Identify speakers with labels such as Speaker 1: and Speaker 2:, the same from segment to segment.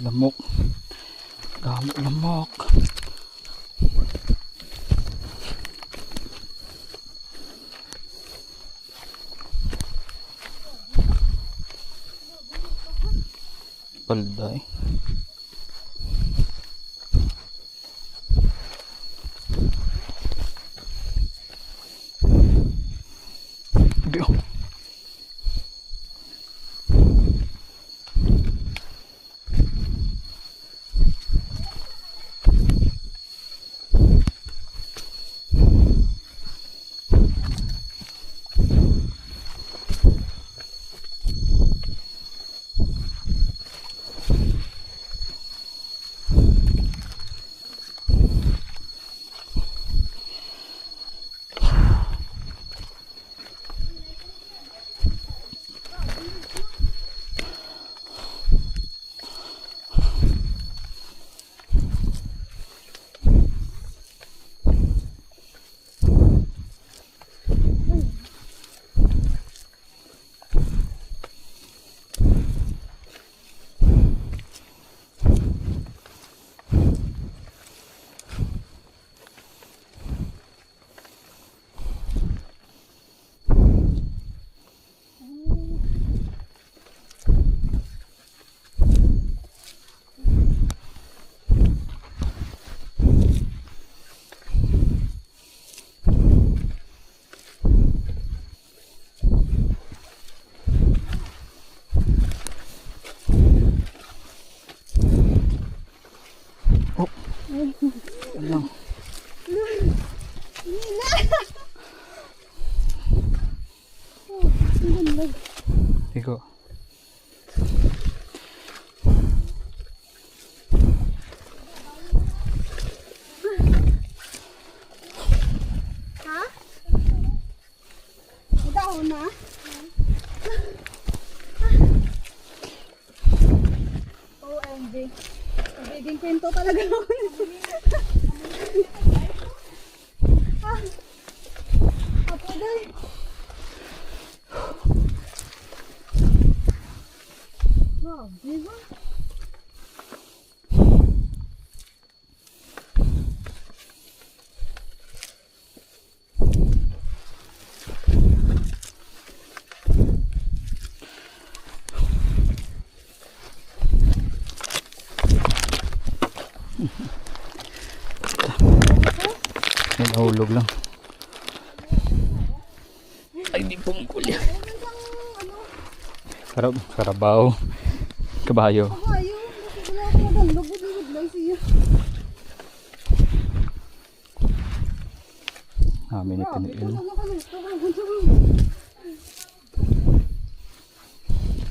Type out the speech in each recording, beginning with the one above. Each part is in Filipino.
Speaker 1: lamok. Lamok. Palday. Dio. Ano? Ikaw.
Speaker 2: Ha? Daon na? OMG. Nagiging kwento talaga ako. Apo dahil. Wow, diba?
Speaker 1: May nahulog lang. Ay, di pumukul yan. Karabaw. Kabayo.
Speaker 2: Kabayo. Wala ko na lugod lang siya.
Speaker 1: Amin ito ni Il.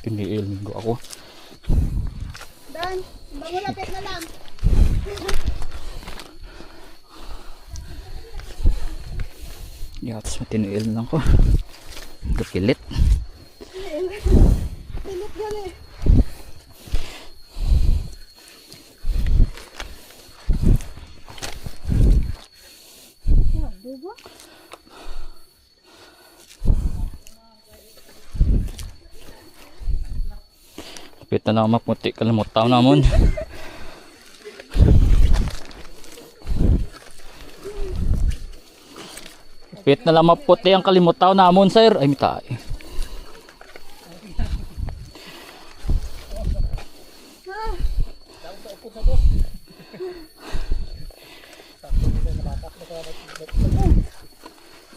Speaker 1: Tiniil minggo ako.
Speaker 2: Dan, bango lapit na lang.
Speaker 1: Yatos matiniil lang ko. Gapilit.
Speaker 2: Pilit yan eh. Diba?
Speaker 1: Lapit na lang maputi. Kalimutaw namon. Lapit na lang maputi ang kalimutaw namon, sir. Ay, mitay.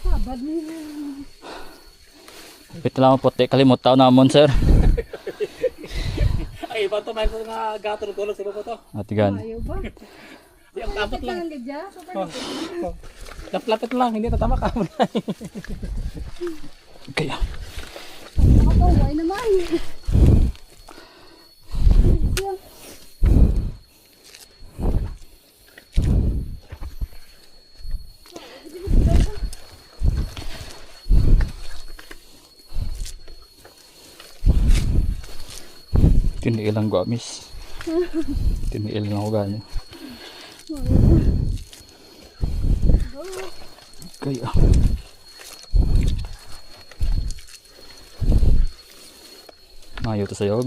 Speaker 2: Sabad niya.
Speaker 1: Lapit na lang maputi. Kalimutaw namon, sir.
Speaker 3: Ay, iba to, mayroon nga gato ng tulog sa iba po to.
Speaker 1: Atigan.
Speaker 2: Ayaw ba?
Speaker 3: Di, ang tapat lang.
Speaker 2: Lang gadya.
Speaker 3: Lapit lang, hindi tatama ka.
Speaker 1: Kaya.
Speaker 2: Nakapaway naman.
Speaker 1: Tiniil ang guamis. Tiniil lang ako ganyan. Kaya. Mayo to sa'yo.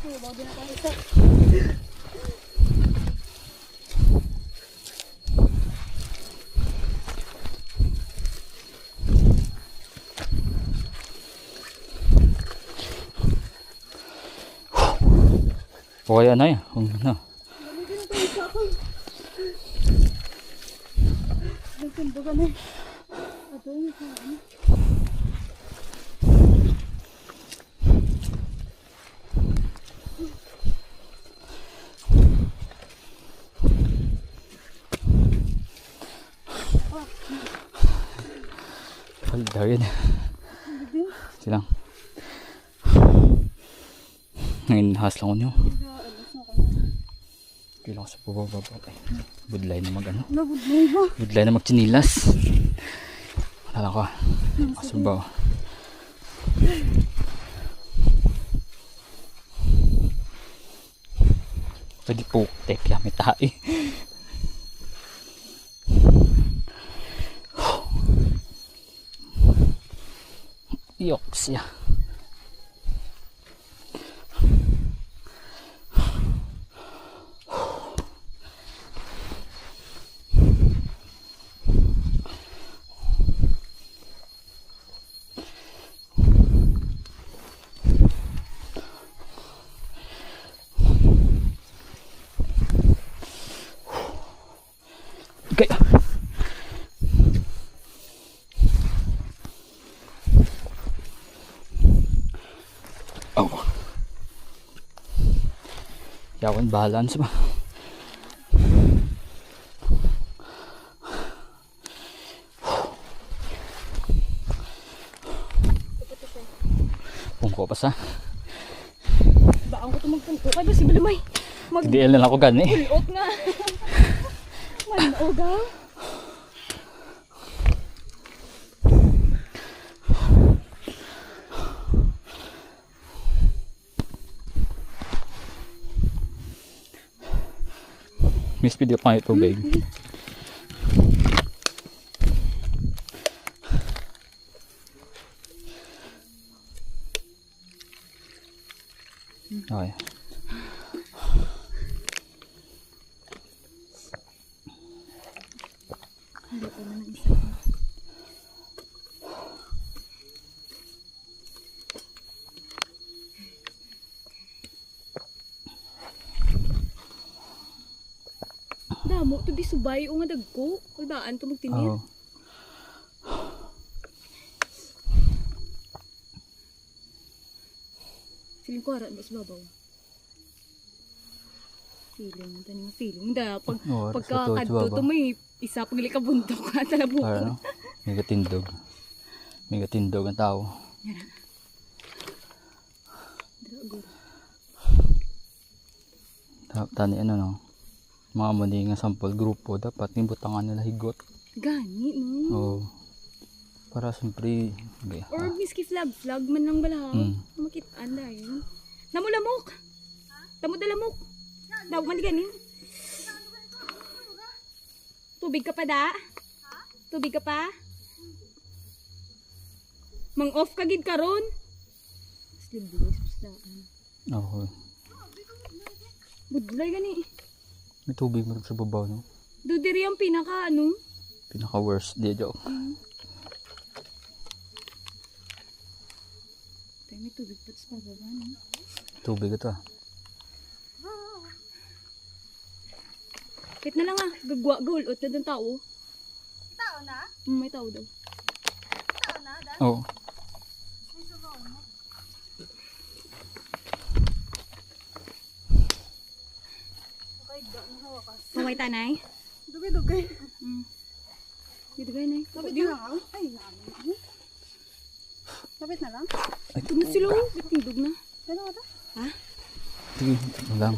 Speaker 2: Subaw din ako isa.
Speaker 1: O kaya na yan. Na.
Speaker 2: Nagsundo ka na. Ato yun sa ano.
Speaker 1: Dagin. Silang. Nanginhas lang ko nyo. Kailan ko sa pababa. Budlay na mag ano.
Speaker 2: Nabudlay mo.
Speaker 1: Budlay na magchinilas. Wala ko. Masubaw. Pwede po. Tekla may tae. Yoks ya. Okay. Oh. Yawan balance ba? Pungko pa sa.
Speaker 2: Baang ko ito magpungko kay ba si Balamay?
Speaker 1: Mag-DL na lang ako gani.
Speaker 2: Mag-ulot nga. Manoga.
Speaker 1: Miss video pa ito, babe. Okay.
Speaker 2: Hindi ko na ng isa. Damo, ito di subay o nga dagko. Kaldaan ito magtinil.
Speaker 1: Oh.
Speaker 2: Feeling ko arat mas babaw. Feeling, tani nga feeling. Da,
Speaker 1: Oh,
Speaker 2: pagkakadto to may isa pagli ka bundok ka talabuko.
Speaker 1: Para no? May gatindog. May gatindog ang tao.
Speaker 2: Drago.
Speaker 1: Tani ano no? Mga mali nga sample grupo dapat nibutangan nila higot.
Speaker 2: Gani, no?
Speaker 1: Oh. Para siyempre okay.
Speaker 2: Or miski flag man lang balahaw. Makitaan dahil. Namulamok! Dalamok! Daw man ganin. Tubig ka pa da? Tubig ka pa? Mang off ka gid karon. Slibulos pusdaan.
Speaker 1: Okay.
Speaker 2: Budlay gani.
Speaker 1: May tubig mo sa babaw no?
Speaker 2: Dudiri ang pinaka ano?
Speaker 1: Pinaka worst di joke.
Speaker 2: Tayo may tubig pa sa bababa no?
Speaker 1: Tubig ito ah.
Speaker 2: Kahit na lang ah, gagulot na ng tao.
Speaker 4: Tao na?
Speaker 2: May tao daw.
Speaker 4: Tao na? Dan?
Speaker 1: Oo.
Speaker 4: May subaw mo. Okay, da. Nahawakas.
Speaker 2: Mamay tanay?
Speaker 4: Dugay-dugay.
Speaker 2: Dugay na eh.
Speaker 4: Lapit na lang ako. Ay, namin. Lapit na lang?
Speaker 2: Ito na sila oh. Bitindog na.
Speaker 4: Ano ka ta?
Speaker 2: Ha?
Speaker 1: Sige, ito lang.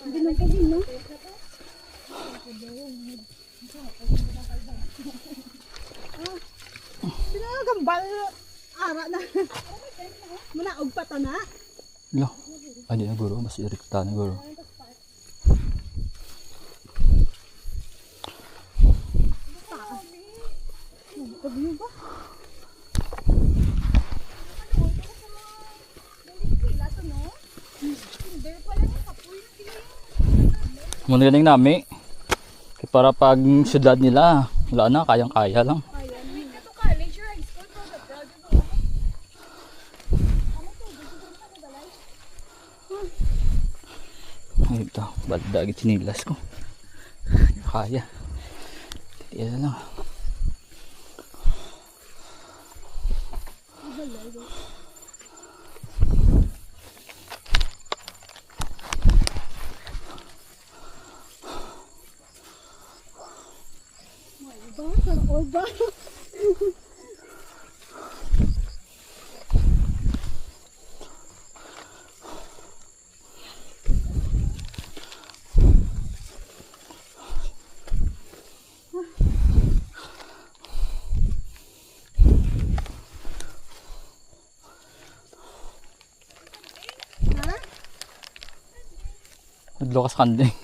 Speaker 2: Hindi na kasi no?
Speaker 4: Pinagambal. Ara na. Manaog pa to na.
Speaker 1: Lo. Ay di na guro, mas irikta na guro.
Speaker 4: Pagyo ba?
Speaker 1: Muna galing nami. Kaya para pag syudad nila, wala na, kayang-kaya lang.
Speaker 2: Ito college or high school, pero
Speaker 1: Ay, ito, badag sinilas ko. Kaya. Titiyan na lang.
Speaker 4: Ba? Sana all ba?
Speaker 1: Naglukas kanding.